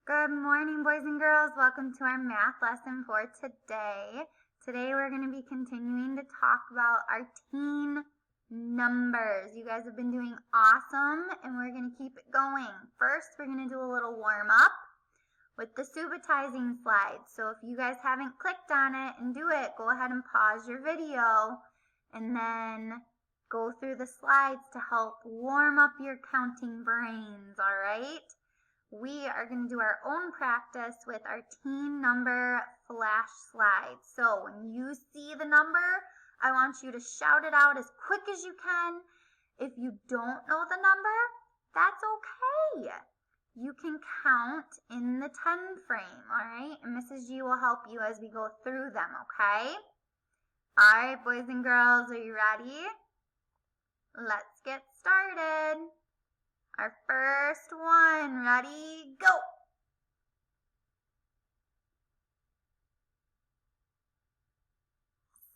Good morning, boys and girls. Welcome to our math lesson for today. Today we're going to be continuing to talk about our teen numbers. You guys have been doing awesome, and we're going to keep it going. First, we're going to do a little warm-up with the subitizing slide. So if you guys haven't clicked on it and do it, go ahead and pause your video and then go through the slides to help warm up your counting brains, all right? We are going to do our own practice with our teen number flash slide. So when you see the number, I want you to shout it out as quick as you can. If you don't know the number, that's okay. You can count in the 10 frame, all right? And Mrs. G will help you as we go through them, okay? All right, boys and girls, are you ready? Let's get started. Our first one, ready, go.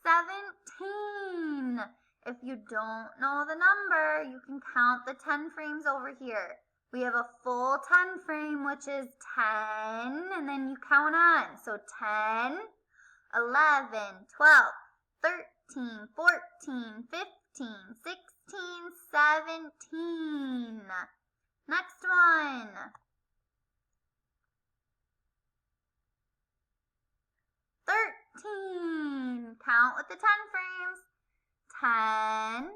17. If you don't know the number, you can count the 10 frames over here. We have a full 10 frame, which is 10, and then you count on. So 10, 11, 12, 13, 14, 15, 16, 17. Next one. 13. Count with the 10 frames. 10,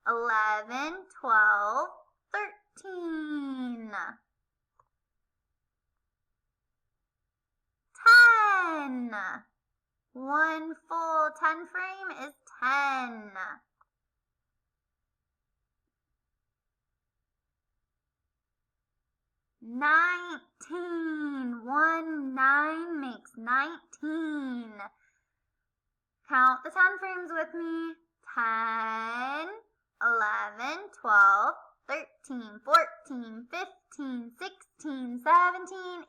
11, 12, 13. 10. One full 10 frame is 10. 19. 1 9 makes 19. Count the 10 frames with me. 10, 11, 12, 13, 14, 15, 16, 17,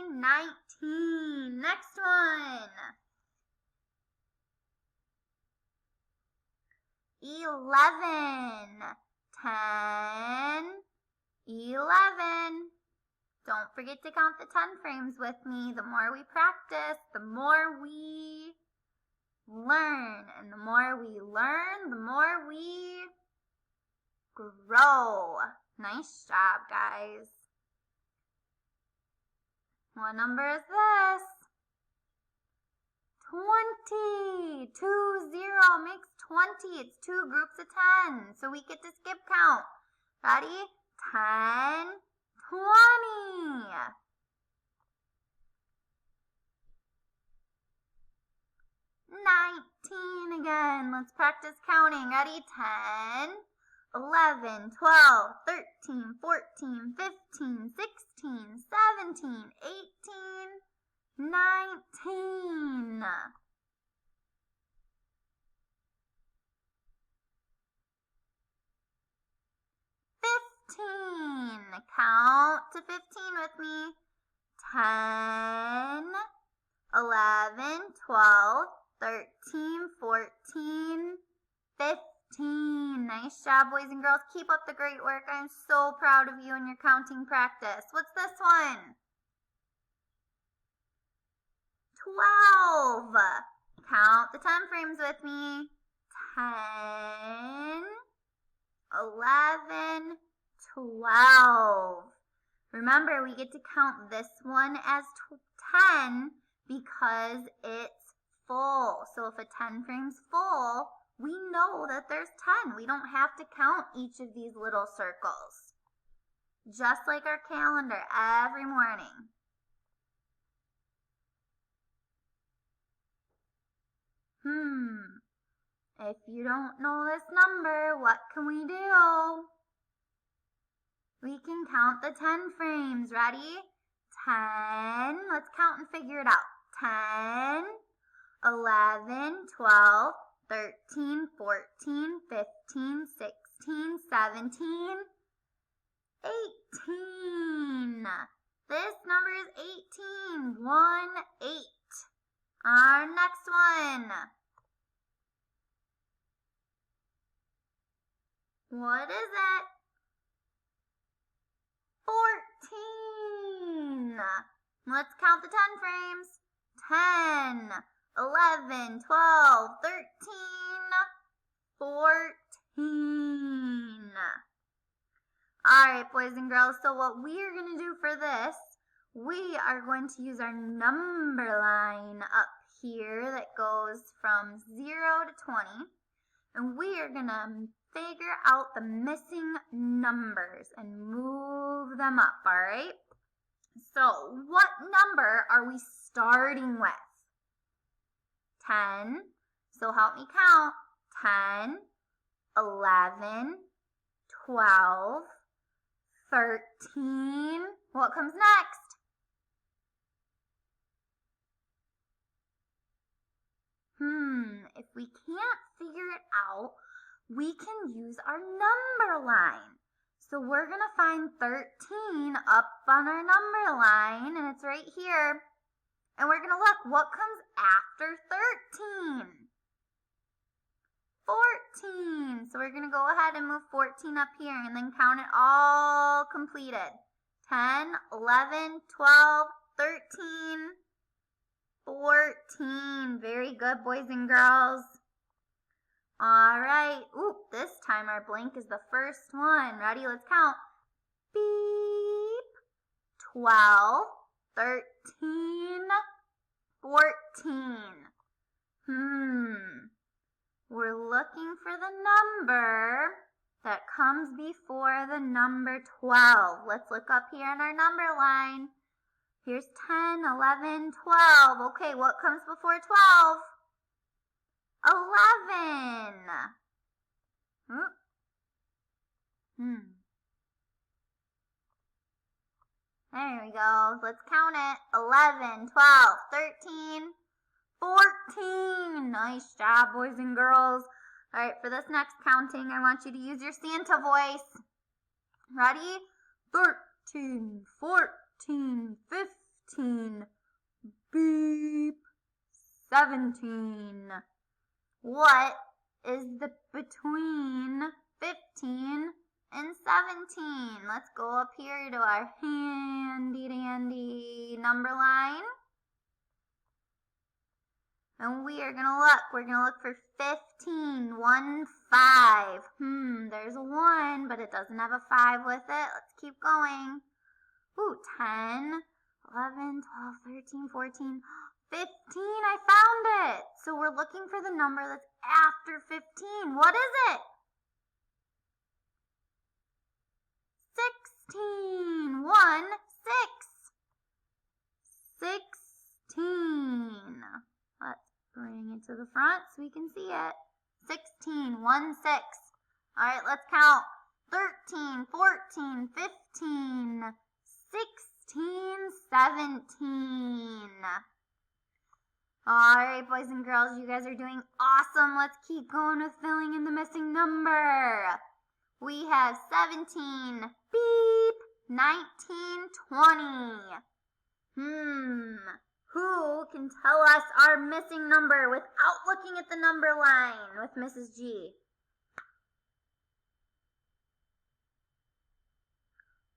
18, 19. Next one. 11. 10, 11. Don't forget to count the 10 frames with me. The more we practice, the more we learn. And the more we learn, the more we grow. Nice job, guys. What number is this? 20. 2, 0 makes 20. It's 2 groups of 10. So we get to skip count. Ready? 10, 20. 19 again. Let's practice counting. Ready? 10, 11, 12, 13, 14, 15, 16, 17, 18, 19. 15. Count to 15 with me. 10, 11, 12, 13, 14, 15. Nice job, boys and girls. Keep up the great work. I'm so proud of you and your counting practice. What's this one? 12. Count the 10 frames with me. 10, 11, 12. Remember, we get to count this one as 10 because it's full. So if a 10 frame's full, we know that there's 10. We don't have to count each of these little circles. Just like our calendar every morning. If you don't know this number, what can we do? We can count the 10 frames. Ready? 10. Let's count and figure it out. 10, 11, 12, 13, 14, 15, 16, 17, 18. This number is 18. 1, 8. Our next one. What is it? 14. Let's count the 10 frames. 10, 11, 12, 13, 14. All right, boys and girls, so what we are going to do for this, we are going to use our number line up here that goes from 0 to 20, and we are going to figure out the missing numbers and move them up, all right? So what number are we starting with? 10. So help me count. 10, 11, 12, 13. What comes next? If we can't figure it out, we can use our number line. So we're going to find 13 up on our number line, and it's right here. And we're going to look what comes after 13. 14. So we're going to go ahead and move 14 up here and then count it all completed. 10, 11, 12, 13, 14. Very good, boys and girls. All right. Ooh, this time our blank is the first one. Ready? Let's count. Beep. 12, 13, 14. We're looking for the number that comes before the number 12. Let's look up here on our number line. Here's 10, 11, 12. Okay, what comes before 12? 11. There we go. Let's count it. 11, 12, 13, 14. Nice job, boys and girls. All right, for this next counting, I want you to use your Santa voice. Ready? 13, 14, 15, beep, 17. What is the between 15 and 17? Let's go up here to our handy dandy number line. And we are going to look. We're going to look for 15, 1, 5. There's a 1, but it doesn't have a 5 with it. Let's keep going. Ooh, 10, 11, 12, 13, 14, 15. I found it. So we're looking for the number that's after 15. What is it? 16. 1, 6. 16. Let's bring it to the front so we can see it. 16. 1, 6. All right, let's count. 13, 14, 15, 16, 17. All right, boys and girls, you guys are doing awesome. Let's keep going with filling in the missing number. We have 17, beep, 19, 20. Who can tell us our missing number without looking at the number line with Mrs. G?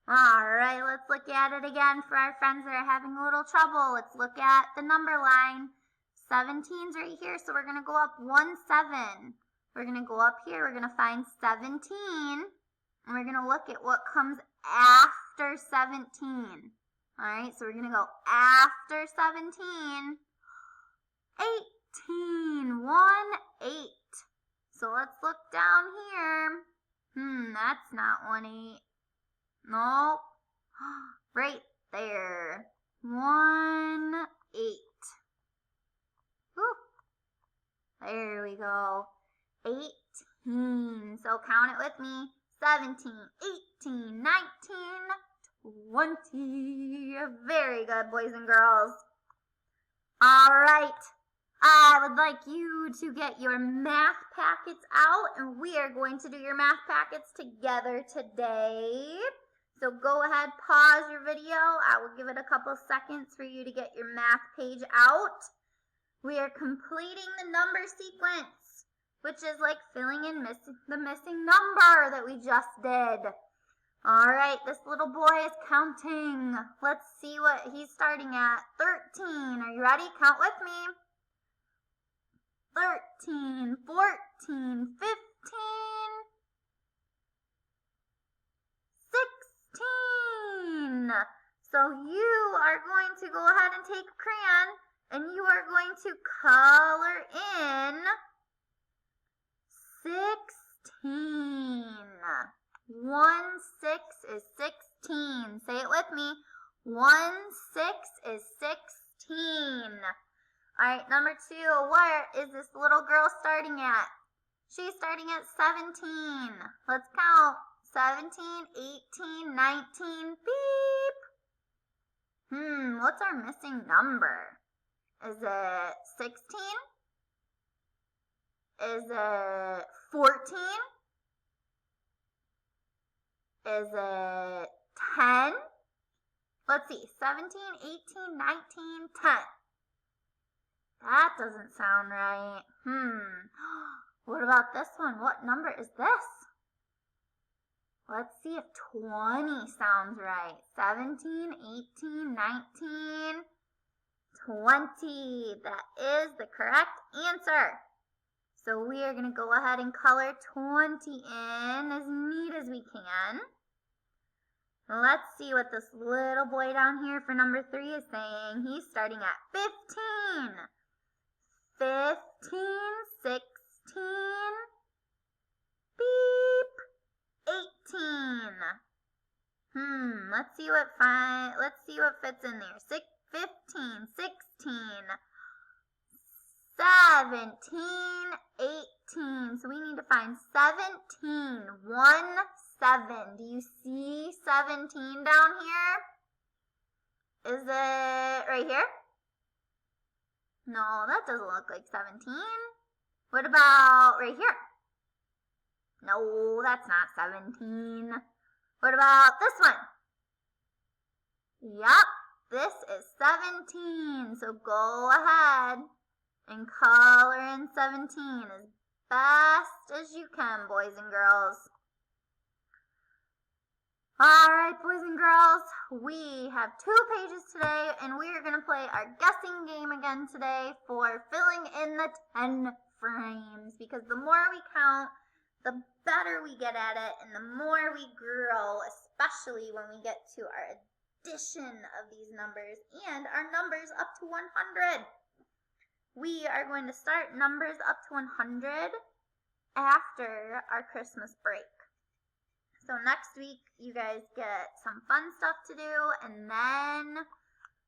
All right, let's look at it again for our friends that are having a little trouble. Let's look at the number line. 17's right here, so we're going to go up 1, 7. We're going to go up here. We're going to find 17, and we're going to look at what comes after 17. All right, so we're going to go after 17. 18, 1, 8. So let's look down here. That's not 1, 8. Nope. Right there. 1, 8. Whew. There we go. 18. So count it with me. 17, 18, 19, 20. Very good, boys and girls. All right. I would like you to get your math packets out, and we are going to do your math packets together today. So go ahead, pause your video. I will give it a couple seconds for you to get your math page out. We are completing the number sequence, which is like filling in the missing number that we just did. All right, this little boy is counting. Let's see what he's starting at. 13. Are you ready? Count with me. 13, 14, 15, 16. So you are going to go ahead and take a crayon and you are going to color in 16. 1, 6 is 16. Say it with me. 1, 6 is 16. All right, number 2, where is this little girl starting at? She's starting at 17. Let's count. 17, 18, 19, beep. What's our missing number? Is it 16? Is it 14? Is it 10? Let's see, 17, 18, 19, 10. That doesn't sound right. What about this one? What number is this? Let's see if 20 sounds right. 17, 18, 19, 20. That is the correct answer. So we are going to go ahead and color 20 in as neat as we can. Let's see what this little boy down here for number 3 is saying. He's starting at 15. 15, 16, beep, 18. Let's see what fits in there. 15, 16, 17, 18. So we need to find 17. 1, 7. Do you see 17 down here? Is it right here? No, that doesn't look like 17. What about right here? No, that's not 17. What about this one? Yup, this is 17. So go ahead and color in 17 as best as you can, boys and girls. All right, boys and girls, we have 2 pages today, and we are going to play our guessing game again today for filling in the 10 frames, because the more we count, the better we get at it, and the more we grow, especially when we get to our addition of these numbers and our numbers up to 100. We are going to start numbers up to 100 after our Christmas break. So next week, you guys get some fun stuff to do, and then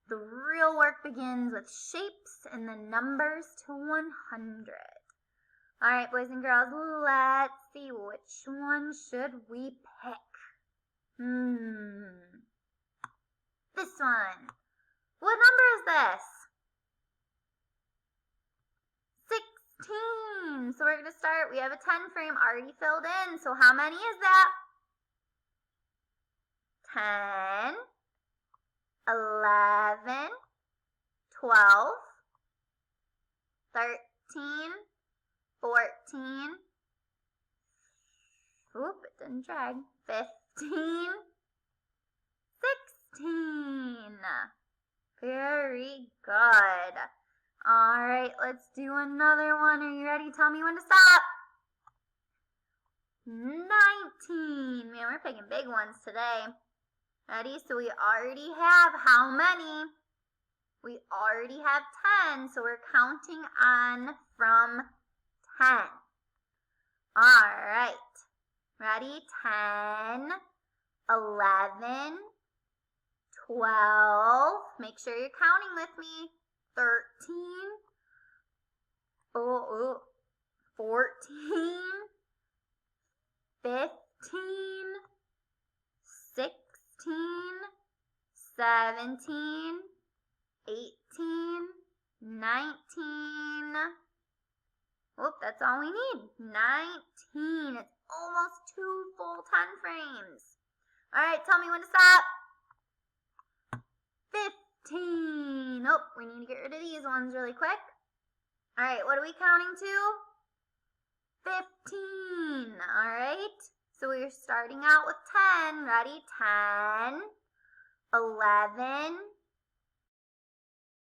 the real work begins with shapes and the numbers to 100. All right, boys and girls, let's see, which one should we pick? This one. What number is this? 16. So we're going to start. We have a 10 frame already filled in. So how many is that? 10, 11, 12, 13, 14, it didn't drag, 15, 16. Very good. All right, let's do another one. Are you ready? Tell me when to stop. 19. Man, we're picking big ones today. Ready? So we already have how many? We already have 10, so we're counting on from 10. All right. Ready? 10, 11, 12. Make sure you're counting with me. 13, 14, 15, 16, 17, 18, 19. That's all we need. 19. It's almost 2 full 10 frames. All right, tell me when to stop. 15. We need to get rid of these ones really quick. All right, what are we counting to? 15. All right. So we're starting out with 10. Ready? 10, 11,